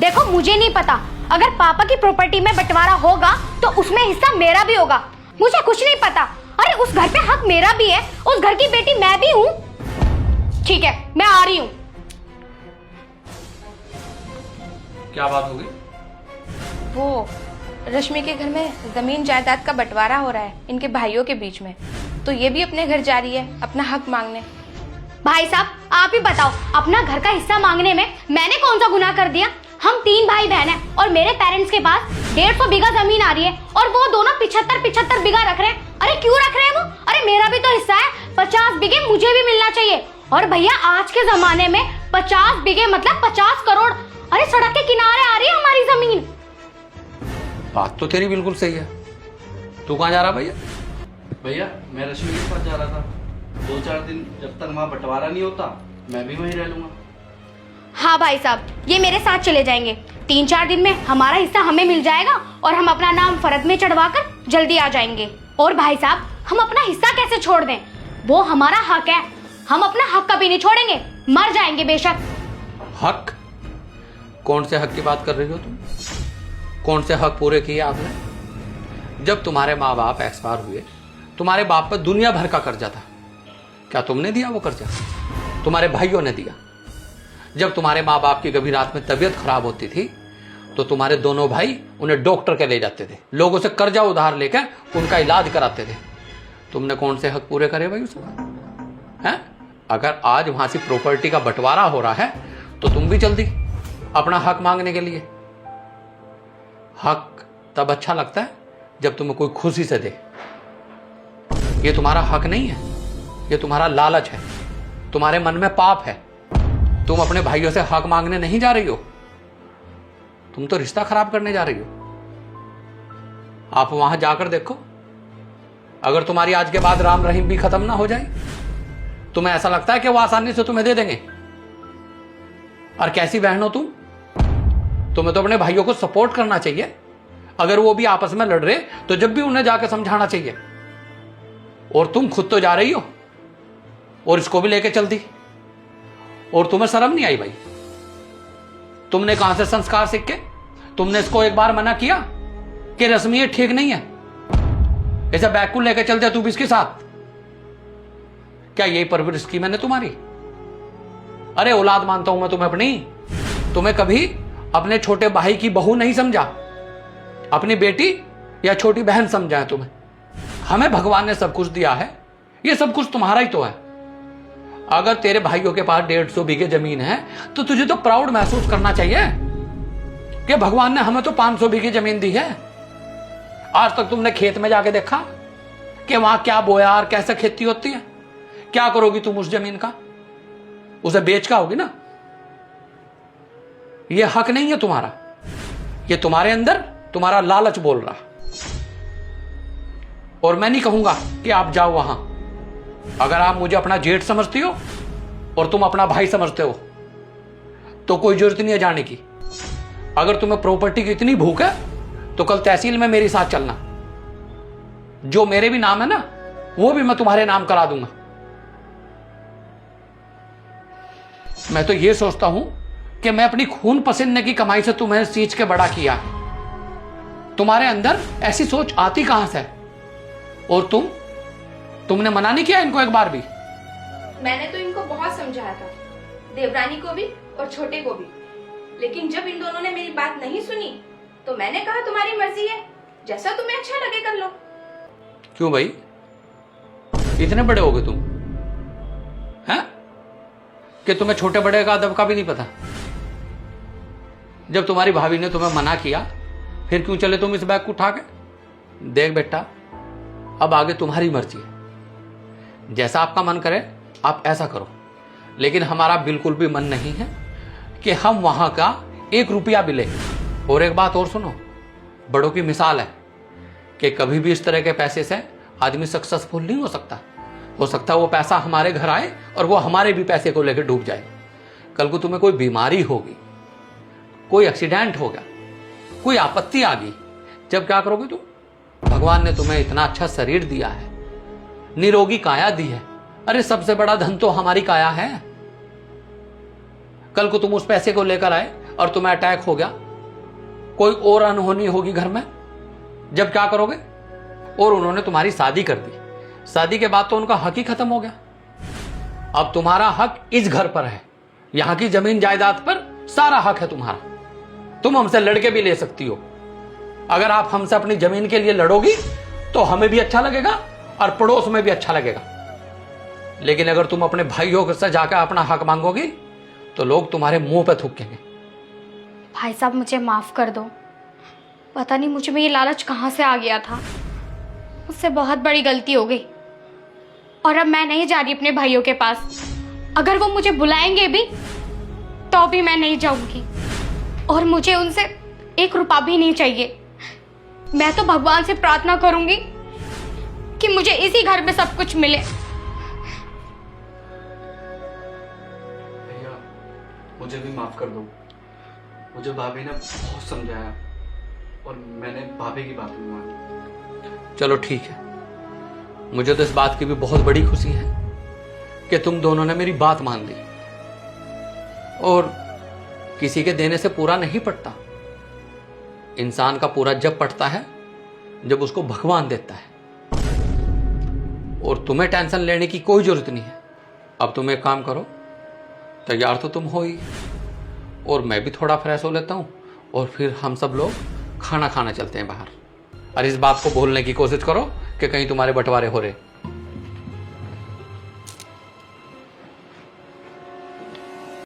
देखो मुझे नहीं पता, अगर पापा की प्रॉपर्टी में बंटवारा होगा तो उसमें हिस्सा मेरा भी होगा। मुझे कुछ नहीं पता। अरे उस घर पे हक मेरा भी है, उस घर की बेटी मैं भी हूँ। ठीक है, मैं आ रही हूँ। क्या बात होगी? वो रश्मि के घर में जमीन जायदाद का बंटवारा हो रहा है इनके भाइयों के बीच में, तो ये भी अपने घर जा रही है अपना हक मांगने। भाई साहब आप ही बताओ, अपना घर का हिस्सा मांगने में मैंने कौन सा गुनाह कर दिया? हम 3 भाई बहन हैं और मेरे पेरेंट्स के पास 150 बीघा जमीन आ रही है और वो दोनों 75 बीघा रख रहे हैं। अरे क्यों रख रहे हैं वो? अरे मेरा भी तो हिस्सा है, 50 बीघे मुझे भी मिलना चाहिए। और भैया आज के जमाने में 50 बीघे मतलब 50 करोड़। अरे सड़क के किनारे आ रही है हमारी जमीन। बात तो तेरी बिल्कुल सही है। तू कहाँ जा रहा भैया? भैया मैं रश्मि के पास जा रहा था। 2-4 दिन जब तक वहाँ बंटवारा नहीं होता मैं भी वहीं रह लूंगा। हाँ भाई साहब, ये मेरे साथ चले जाएंगे। 3-4 दिन में हमारा हिस्सा हमें मिल जाएगा और हम अपना नाम फर्द में चढ़वाकर जल्दी आ जाएंगे। और भाई साहब हम अपना हिस्सा कैसे छोड़ दें? वो हमारा हक है, हम अपना हक कभी नहीं छोड़ेंगे, मर जाएंगे बेशक। हक? कौन से हक की बात कर रही हो तुम? कौन से हक पूरे किए आपने? जब तुम्हारे माँ बाप एक्सपायर हुए, तुम्हारे बाप पर दुनिया भर का कर्जा था, क्या तुमने दिया वो कर्जा? तुम्हारे भाइयों ने दिया। जब तुम्हारे माँ बाप की कभी रात में तबीयत खराब होती थी तो तुम्हारे दोनों भाई उन्हें डॉक्टर के ले जाते थे, लोगों से कर्जा उधार लेकर उनका इलाज कराते थे। तुमने कौन से हक पूरे करे भाई उसमें? हैं? अगर आज वहां से प्रॉपर्टी का बंटवारा हो रहा है तो तुम भी जल्दी अपना हक मांगने के लिए। हक तब अच्छा लगता है जब तुम्हें कोई खुशी से दे। ये तुम्हारा हक नहीं है, ये तुम्हारा लालच है, तुम्हारे मन में पाप है। तुम अपने भाइयों से हक मांगने नहीं जा रही हो, तुम तो रिश्ता खराब करने जा रही हो। आप वहां जाकर देखो, अगर तुम्हारी आज के बाद राम रहीम भी खत्म ना हो जाए, तुम्हें ऐसा लगता है कि वो आसानी से तुम्हें दे देंगे? और कैसी बहन हो तुम? तुम्हें तो अपने भाइयों को सपोर्ट करना चाहिए। अगर वो भी आपस में लड़ रहे तो जब भी उन्हें जाकर समझाना चाहिए। और तुम खुद तो जा रही हो और इसको भी लेके चल दी, और तुम्हें शर्म नहीं आई भाई? तुमने कहां से संस्कार सीख के तुमने इसको एक बार मना किया कि रश्मि ये ठीक नहीं है, ऐसा बैग को लेकर चल जा तू भी इसके साथ? क्या यही परवरिश की मैंने तुम्हारी? अरे औलाद मानता हूं मैं तुम्हें अपनी। तुम्हें कभी अपने छोटे भाई की बहू नहीं समझा, अपनी बेटी या छोटी बहन समझा है तुम्हें। हमें भगवान ने सब कुछ दिया है, ये सब कुछ तुम्हारा ही तो है। अगर तेरे भाइयों के पास 150 बीघे जमीन है तो तुझे तो प्राउड महसूस करना चाहिए कि भगवान ने हमें तो 500 बीघे जमीन दी है। आज तक तुमने खेत में जाके देखा कि वहां क्या बोया और कैसे खेती होती है? क्या करोगी तुम उस जमीन का? उसे बेच का होगी ना। यह हक नहीं है तुम्हारा, यह तुम्हारे अंदर तुम्हारा लालच बोल रहा। और मैं नहीं कहूंगा कि आप जाओ वहां। अगर आप मुझे अपना जेठ समझती हो और तुम अपना भाई समझते हो तो कोई जरूरत नहीं है जाने की। अगर तुम्हें प्रॉपर्टी की इतनी भूख है तो कल तहसील में मेरे साथ चलना। जो मेरे भी नाम है ना वो भी मैं तुम्हारे नाम करा दूंगा। मैं तो ये सोचता हूं कि मैं अपनी खून पसीने की कमाई से तुम्हें सींच के बड़ा किया। तुम्हारे अंदर ऐसी सोच आती कहां से? और तुमने मना नहीं किया इनको एक बार भी? मैंने तो इनको बहुत समझाया था, देवरानी को भी और छोटे को भी, लेकिन जब इन दोनों ने मेरी बात नहीं सुनी तो मैंने कहा तुम्हारी मर्जी है, जैसा तुम्हें अच्छा लगे कर लो। क्यों भाई, इतने बड़े हो गए तुम हैं कि तुम्हें छोटे बड़े का अदब का भी नहीं पता? जब तुम्हारी भाभी ने तुम्हें मना किया फिर क्यों चले तुम इस बैग को उठा के? देख बेटा, अब आगे तुम्हारी मर्जी है, जैसा आपका मन करे आप ऐसा करो। लेकिन हमारा बिल्कुल भी मन नहीं है कि हम वहां का 1 रुपया भी लें। और एक बात और सुनो, बड़ों की मिसाल है कि कभी भी इस तरह के पैसे से आदमी सक्सेसफुल नहीं हो सकता। हो सकता है वो पैसा हमारे घर आए और वो हमारे भी पैसे को लेकर डूब जाए। कल को तुम्हें कोई बीमारी होगी, कोई एक्सीडेंट होगा, कोई आपत्ति आ गई, जब क्या करोगे तुम? भगवान ने तुम्हें इतना अच्छा शरीर दिया है, निरोगी काया दी है। अरे सबसे बड़ा धन तो हमारी काया है। कल को तुम उस पैसे को लेकर आए और तुम्हें अटैक हो गया, कोई और अनहोनी होगी घर में, जब क्या करोगे? और उन्होंने तुम्हारी शादी कर दी, शादी के बाद तो उनका हक ही खत्म हो गया। अब तुम्हारा हक इस घर पर है, यहां की जमीन जायदाद पर सारा हक है तुम्हारा। तुम हमसे लड़के भी ले सकती हो। अगर आप हमसे अपनी जमीन के लिए लड़ोगी तो हमें भी अच्छा लगेगा और पड़ोस में भी अच्छा लगेगा। लेकिन अगर तुम अपने भाइयों से जाकर अपना हक मांगोगी तो लोग तुम्हारे मुंह पे थूकेंगे। भाई साहब मुझे माफ कर दो, पता नहीं मुझे में ये लालच कहाँ से आ गया था। मुझसे बहुत बड़ी गलती हो गई और अब मैं नहीं जा रही अपने भाइयों के पास। अगर वो मुझे बुलाएंगे भी तो भी मैं नहीं जाऊंगी और मुझे उनसे 1 रुपया भी नहीं चाहिए। मैं तो भगवान से प्रार्थना करूंगी कि मुझे इसी घर में सब कुछ मिले। भैया मुझे भी माफ कर दो। मुझे भाभी ने बहुत समझाया और मैंने भाभी की बात नहीं मानी। चलो ठीक है, मुझे तो इस बात की भी बहुत बड़ी खुशी है कि तुम दोनों ने मेरी बात मान ली। और किसी के देने से पूरा नहीं पड़ता, इंसान का पूरा जब पड़ता है जब उसको भगवान देता है। और तुम्हें टेंशन लेने की कोई जरूरत नहीं है। अब तुम एक काम करो, तैयार तो तुम हो ही, और मैं भी थोड़ा फ्रेश हो लेता हूं और फिर हम सब लोग खाना खाना चलते हैं बाहर। और इस बात को भूलने की कोशिश करो कि कहीं तुम्हारे बंटवारे हो रहे।